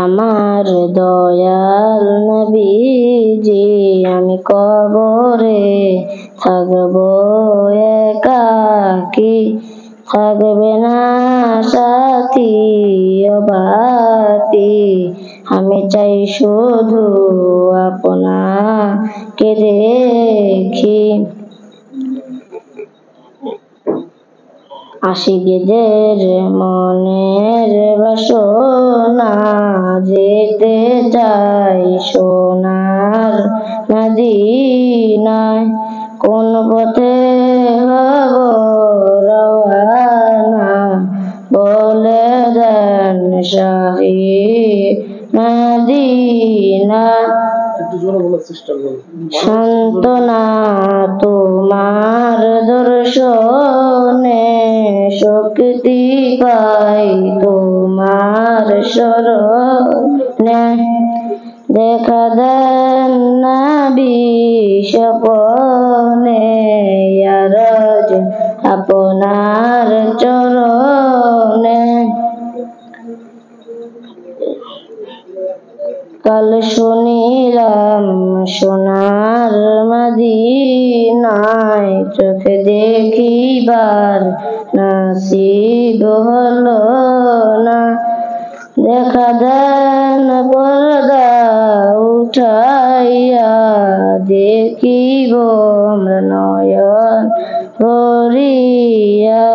আমার দয়াল নবীজি আমি কবরে থাকবো একাকী, থাকবে না সাথী ও বাতি, আমি চাই শুধু আপনাকে দেখি। আশিকদের মনের বাসনা যেতে চাই সোনার মদিনায়, কোন পথে হব রওয়ানা বলে দেন শাহি মদিনা। সান্ত্বনা তোমার দর্শনে শক্তি পাই তোমার শরণে, দেখা দেন নবী স্বপনে ইয়া রজ আপনার চরণে। কাল শুনিলাম সোনার মদিনায় চোখে দেখিবার নসিব হলো না, দেখা দেন পর্দা উঠাইয়া দেখিব আমরা নয়ন ভরিয়া।